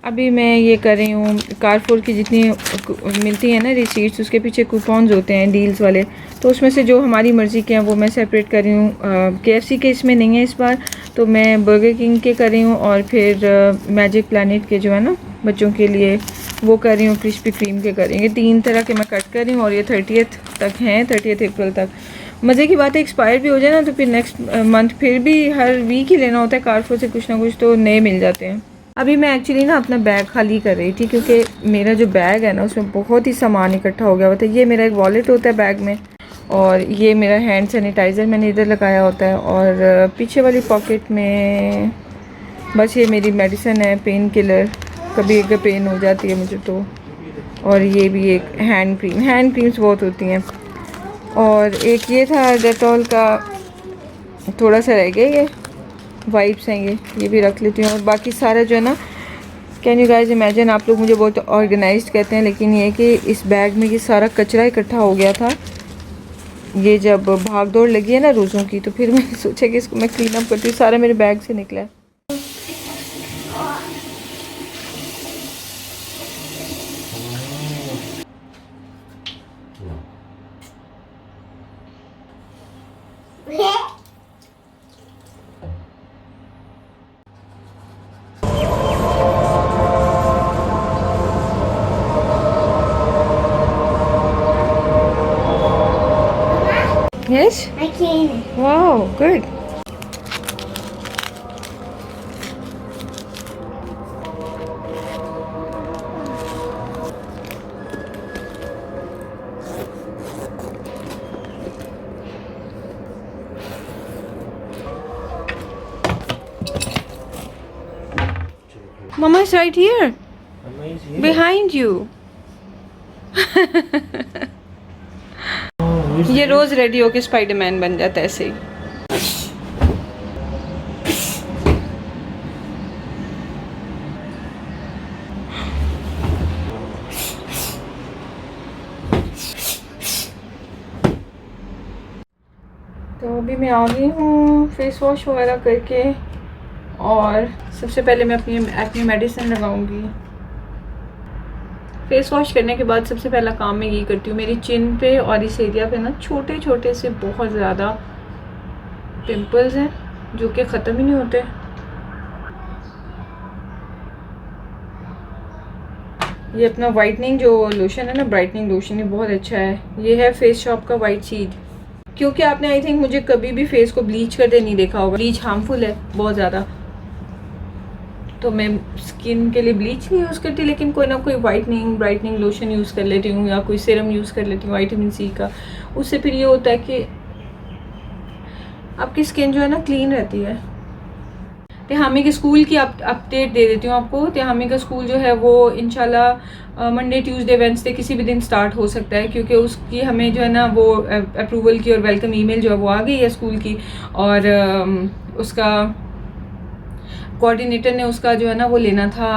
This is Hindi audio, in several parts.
अभी मैं ये कर रही हूँ कारफोर की जितनी मिलती है ना रिसीट्स, उसके पीछे कूपन्स होते हैं डील्स वाले, तो उसमें से जो हमारी मर्ज़ी के हैं वो मैं सेपरेट कर रही हूँ। KFC के इसमें नहीं है इस बार, तो मैं बर्गर किंग के कर रही हूँ, और फिर मैजिक प्लानिट के जो है ना बच्चों के लिए वो कर रही हूँ, क्रिस्पी क्रीम के कर रही हूँ। ये 3 तरह के मैं कट कर रही हूँ और ये 30th तक हैं, 30th अप्रैल तक। मज़े की बात है एक्सपायर भी हो जाए ना तो फिर नेक्स्ट मंथ फिर भी हर वीक ही लेना होता है कारफोर से, कुछ ना कुछ तो नए मिल जाते हैं। अभी मैं एक्चुअली ना अपना बैग खाली कर रही थी, क्योंकि मेरा जो बैग है ना उसमें बहुत ही सामान इकट्ठा हो गया हुआ था। ये मेरा एक वॉलेट होता है बैग में, और ये मेरा हैंड सैनिटाइज़र मैंने इधर लगाया होता है, और पीछे वाली पॉकेट में बस ये मेरी मेडिसिन है, पेन किलर, कभी अगर पेन हो जाती है मुझे तो। और ये भी एक हैंड क्रीम्स बहुत होती हैं। और एक ये था डेटॉल का, थोड़ा सा रह गया, ये वाइप्स हैं, ये भी रख लेती हूँ। और बाकी सारा जो है ना, कैन यू गाइस इमेजिन, आप लोग मुझे बहुत ऑर्गेनाइज्ड कहते हैं, लेकिन ये कि इस बैग में ये सारा कचरा इकट्ठा हो गया था। ये जब भाग दौड़ लगी है ना रोज़ों की, तो फिर मैंने सोचा कि इसको मैं क्लीन अप करती हूँ। सारा मेरे बैग से निकला है। Yes? I can. Wow, good. Mama's right here. Amazing. Behind you. ये रोज रेडी होके स्पाइडरमैन बन जाता है ऐसे ही। तो अभी मैं आ गई हूँ फेस वॉश वगैरह करके, और सबसे पहले मैं अपनी मेडिसिन लगाऊंगी। फेस वॉश करने के बाद सबसे पहला काम मैं ये करती हूँ, मेरी चिन पे और इस एरिया पे ना छोटे छोटे से बहुत ज़्यादा पिंपल्स हैं जो कि ख़त्म ही नहीं होते। ये अपना वाइटनिंग जो लोशन है ना, ब्राइटनिंग लोशन, ये बहुत अच्छा है। ये है फेस शॉप का वाइट सीड। क्योंकि आपने आई थिंक मुझे कभी भी फेस को ब्लीच करते नहीं देखा होगा, ब्लीच हार्मफुल है बहुत ज़्यादा, तो मैं स्किन के लिए ब्लीच नहीं यूज़ करती, लेकिन कोई ना कोई वाइटनिंग ब्राइटनिंग लोशन यूज़ कर लेती हूँ, या कोई सीरम यूज़ कर लेती हूँ विटामिन सी का। उससे फिर ये होता है कि आपकी स्किन जो है ना क्लीन रहती है। तिहामी के स्कूल की अपडेट दे देती हूँ आपको। तिहामी का स्कूल जो है वो इंशाल्लाह मंडे ट्यूसडे वेडनेसडे किसी भी दिन स्टार्ट हो सकता है, क्योंकि उसकी हमें जो है ना वो अप्रूवल की और वेलकम ईमेल जो है वो आ गई है स्कूल की, और उसका कोऑर्डिनेटर ने उसका जो है ना वो लेना था,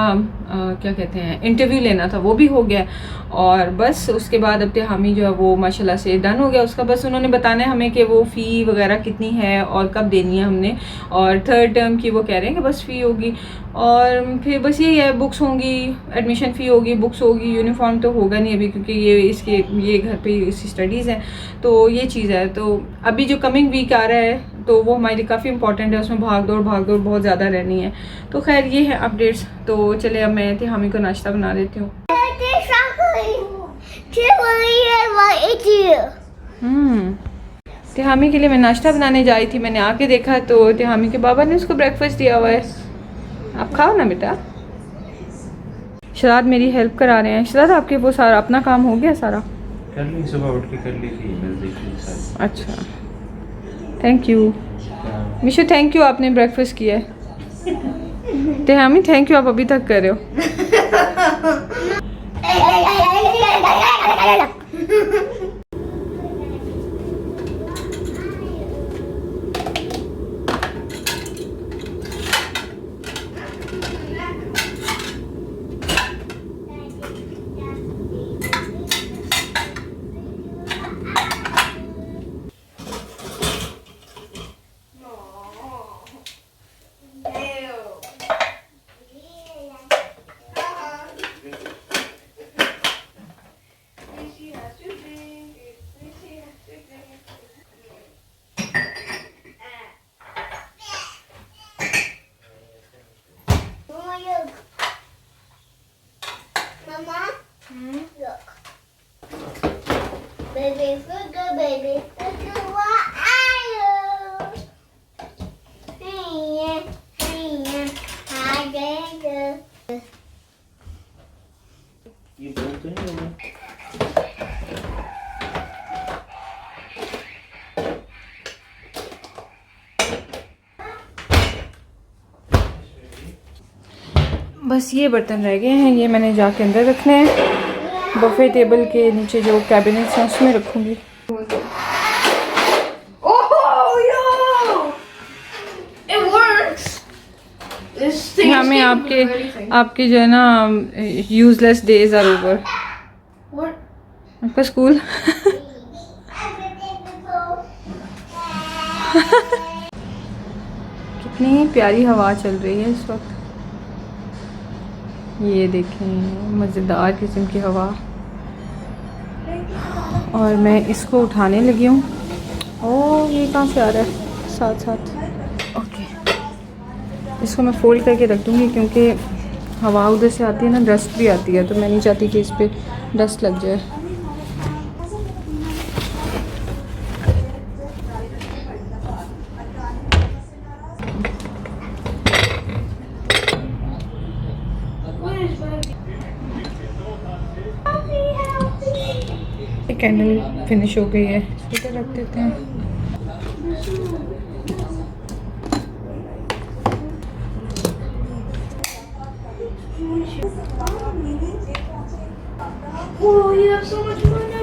क्या कहते हैं, इंटरव्यू लेना था, वो भी हो गया। और बस उसके बाद अब तिहामी जो है वो माशाल्लाह से डन हो गया उसका। बस उन्होंने बताना है हमें कि वो फ़ी वगैरह कितनी है और कब देनी है हमने, और 3rd टर्म की वो कह रहे हैं कि बस फ़ी होगी, और फिर बस यही है, बुक्स होंगी, एडमिशन फ़ी होगी, बुक्स होगी, यूनिफॉर्म तो होगा नहीं अभी क्योंकि ये घर पे इसकी स्टडीज़ हैं, तो ये चीज़ है। तो अभी जो कमिंग वीक आ रहा है तो वो हमारे लिए काफ़ी इंपॉर्टेंट है, उसमें भाग दौड़ बहुत ज़्यादा रहनी है। तो खैर ये है अपडेट्स। तो चले अब मैं तिहामी को नाश्ता बना देती हूँ। तिहामी के लिए मैं नाश्ता बनाने जा रही थी, मैंने आके देखा तो तिहामी के बाबा ने उसको ब्रेकफास्ट दिया हुआ है। आप खाओ ना बेटा। शराद मेरी हेल्प करा रहे हैं। शराद आपके वो सारा अपना काम हो गया सारा? कर ली, सुबह उठ के कर ली थी, ईमेल देख ली सारी। अच्छा, thank you Mishu, thank you, आपने ब्रेकफास्ट किया है। तिहामी थैंक यू, आप अभी तक कर रहे हो। Look. Baby Fugu, what are you? Hey, how do you? ये बोल तो नहीं होगा। बस ये बर्तन रह गए हैं, ये मैंने जाके अंदर रखने हैं। बफे टेबल के नीचे जो कैबिनेट्स हैं उसमें रखूँगी। हमें आपके जो है ना यूजलेस डेज आर ओवर। आपका स्कूल कितनी प्यारी हवा चल रही है इस वक्त। ये देखें मज़ेदार किस्म की हवा। और मैं इसको उठाने लगी हूँ। ओह ये कहाँ से आ रहा है साथ साथ। ओके इसको मैं फोल्ड करके रख दूँगी क्योंकि हवा उधर से आती है ना, डस्ट भी आती है, तो मैं नहीं चाहती कि इस पर डस्ट लग जाए। कैंडल फिनिश हो गई है, इधर रख देते हैं। Oh, you have so much fun now.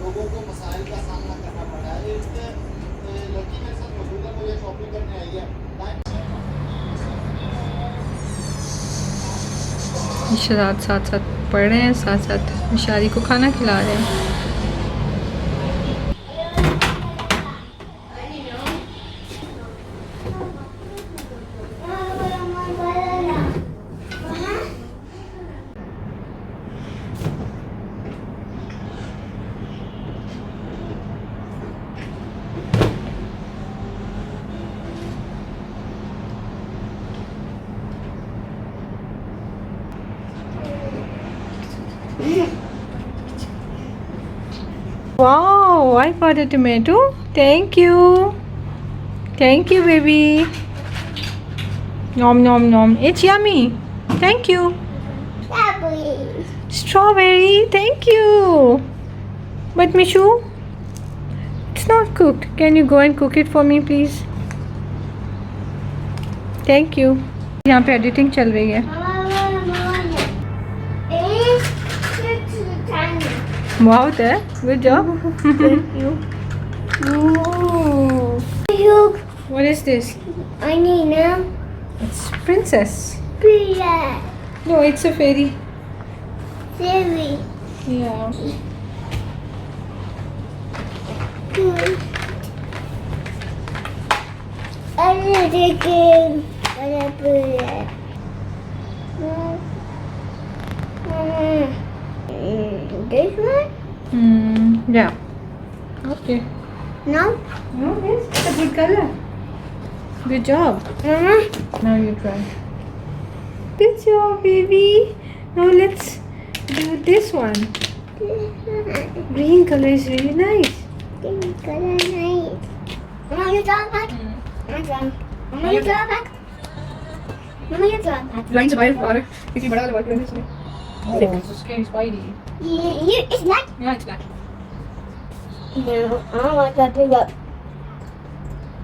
लोगों को मसाइल का सामना करना पड़ा है। एक लड़की मेरे साथ मौजूद है, मुझे शॉपिंग करने आई है। इशरात साथ साथ पढ़ रहे हैं, साथ साथ मिशारी को खाना खिला रहे हैं। Wow, I got a tomato. Thank you. Thank you, baby. Nom nom nom. It's yummy. Thank you. Strawberries. Strawberry. Thank you. But Mishu, it's not cooked. Can you go and cook it for me, please? Thank you. यहाँ पे एडिटिंग चल रही है। बहुत है। Good job. Thank you. Oh. Look, What is this? I need now. It's princess. Pia. No, it's a fairy. Siri. Yeah. I need a game. I need to play it. This one? Yeah. Okay. No? No, yes, it's a good color. Good job. Mama? Now you try. Good job, baby. Now let's do this one. Green color is really nice. This color nice. Mama, you draw back. Mama, draw. Mama, you draw back. Mama, you draw back. Line से बाहर आ रहा है। किसी बड़ा वाला वर्क इसमें। Oh, it's a scary spidey. It's black. Yeah, it's black. No, I don't want that big up.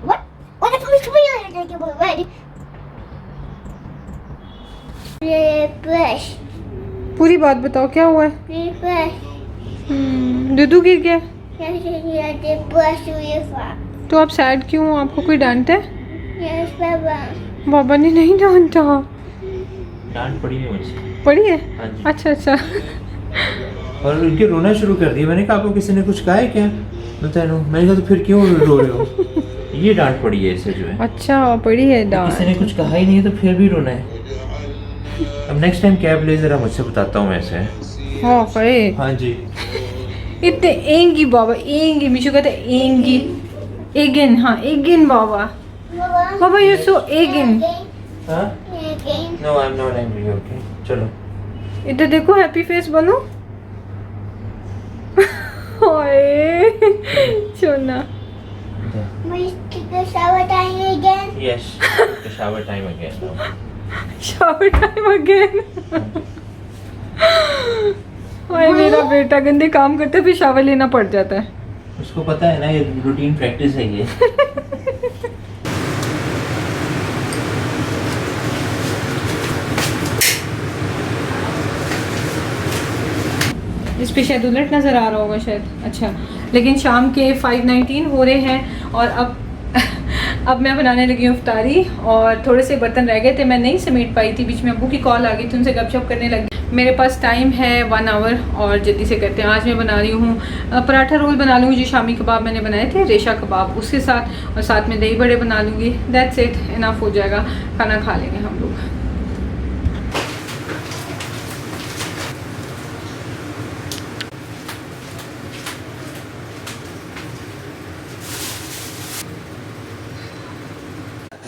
What? What if it was really like it was red? Refresh. पूरी बात बताओ क्या हुआ है? Refresh. दूधू गिर गया। Yes, brush refresh. तो आप सैड क्यों हो? आपको कोई डांटा है? Yes, Baba. बाबा ने नहीं डांटा। डांट पड़ी है मुझे। पड़ी है? हाँ जी। अच्छा अच्छा। और उनके रोना शुरू कर दिया। मैंने कहा आपको किसी ने कुछ कहा है क्या? मैंने कहा तो फिर क्यों रो रहे हो? ये डांट पड़ी है इसे जो है। अच्छा पड़ी है किसी ने डांट। कुछ कहा ही नहीं तो फिर भी रोना है। अब नेक्स्ट टाइम कैब ले जरा मुझसे बताता हूँ ऐसे। हाँ करे हाँ जी। इतने एंगी बाबा एंगी मिशु कहते एंगी एगिन हाँ एगिन बाबा बाबा यू सो एगिन। हाँ Again. No I am not angry okay चलो। इधर देखो हैप्पी फेस बनो। ओए चोना We take a shower time again. Yes shower time again. Shower time again. ओए मेरा बेटा गंदे काम करते फिर शावर लेना पड़ जाता है। उसको पता है ना ये रूटीन प्रैक्टिस है ये। इस पे शायद उलट नज़र आ रहा होगा शायद। अच्छा लेकिन शाम के 5:19 हो रहे हैं और अब मैं बनाने लगी हूँ इफ्तारी और थोड़े से बर्तन रह गए थे मैं नहीं समेट पाई थी। बीच में अब्बू की कॉल आ गई थी उनसे गपशप करने लगी। मेरे पास टाइम है 1 आवर और जल्दी से करते हैं। आज मैं बना रही हूँ पराठा रोल बना लूँगी जो शामी कबाब मैंने बनाए थे रेशा कबाब उसके साथ और साथ में दही बड़े बना लूँगी। दैट्स इट इनफ हो जाएगा खाना खा लेंगे हम लोग।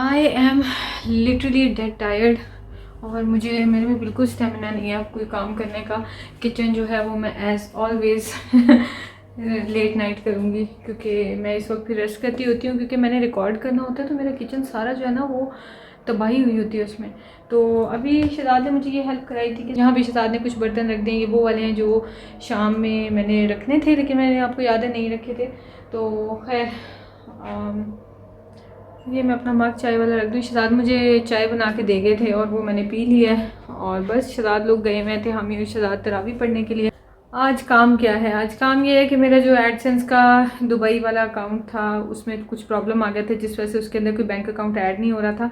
I am literally dead tired और मेरे में बिल्कुल स्टेमिना नहीं है अब कोई काम करने का। किचन जो है वो मैं एज़ ऑलवेज़ लेट नाइट करूँगी क्योंकि मैं इस वक्त फिर रेस्ट करती होती हूँ क्योंकि मैंने रिकॉर्ड करना होता है तो मेरा किचन सारा जो है ना वो तबाही हुई होती है उसमें। तो अभी शहजाद ने मुझे ये हेल्प कराई थी कि यहाँ भी शहजाद ने कुछ बर्तन रख देंगे वो वाले हैं जो शाम में मैंने रखने थे लेकिन मैंने आपको याद है नहीं रखे थे। तो खैर ये मैं अपना मग चाय वाला रख दूँ। शहजाद मुझे चाय बना के दे गए थे और वो मैंने पी लिया है और बस शहजाद लोग गए हुए थे हम ये शहजाद तरावी पढ़ने के लिए। आज काम क्या है? आज काम ये है कि मेरा जो एडसेंस का दुबई वाला अकाउंट था उसमें कुछ प्रॉब्लम आ गया था जिस वजह से उसके अंदर कोई बैंक अकाउंट ऐड नहीं हो रहा था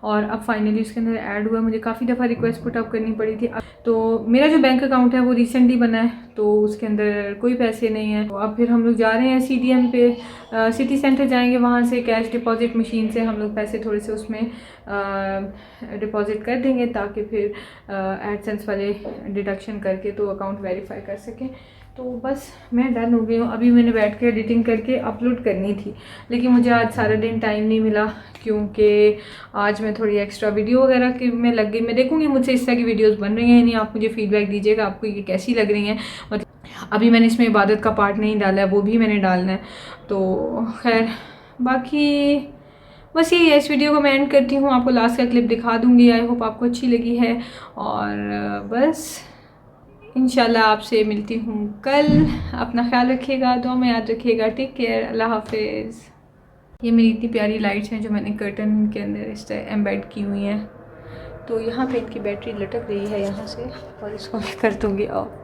और अब फाइनली उसके अंदर ऐड हुआ। मुझे काफ़ी दफ़ा रिक्वेस्ट पुट अप करनी पड़ी थी। तो मेरा जो बैंक अकाउंट है वो रिसेंटली बना है तो उसके अंदर कोई पैसे नहीं है। तो अब फिर हम लोग जा रहे हैं CDM पे सिटी सेंटर जाएंगे वहाँ से कैश डिपॉजिट मशीन से हम लोग पैसे थोड़े से उसमें डिपॉजिट कर देंगे ताकि फिर एडसेंस वाले डिडक्शन करके तो अकाउंट वेरीफाई कर सकें। तो बस मैं डन हो गई हूँ। अभी मैंने बैठ के एडिटिंग करके अपलोड करनी थी लेकिन मुझे आज सारा दिन टाइम नहीं मिला क्योंकि आज मैं थोड़ी एक्स्ट्रा वीडियो वगैरह में लग गई। मैं देखूँगी मुझसे इस तरह की वीडियोस बन रही हैं नहीं। आप मुझे फीडबैक दीजिएगा आपको ये कैसी लग रही हैं। मतलब अभी मैंने इसमें इबादत का पार्ट नहीं डाला है वो भी मैंने डालना है। तो खैर बाकी बस यही है। इस वीडियो को मैं एंड करती हूँ। आपको लास्ट का क्लिप दिखा दूँगी। आई होप आपको अच्छी लगी है और बस इंशाल्लाह आपसे मिलती हूँ कल। अपना ख्याल रखिएगा दुआ में याद रखिएगा। टेक केयर अल्लाह हाफिज़। ये मेरी इतनी प्यारी लाइट्स हैं जो मैंने कर्टन के अंदर इस तरह एम्बेड की हुई हैं। तो यहाँ पे इनकी बैटरी लटक रही है यहाँ से और इसको मैं कर दूँगी ऑफ।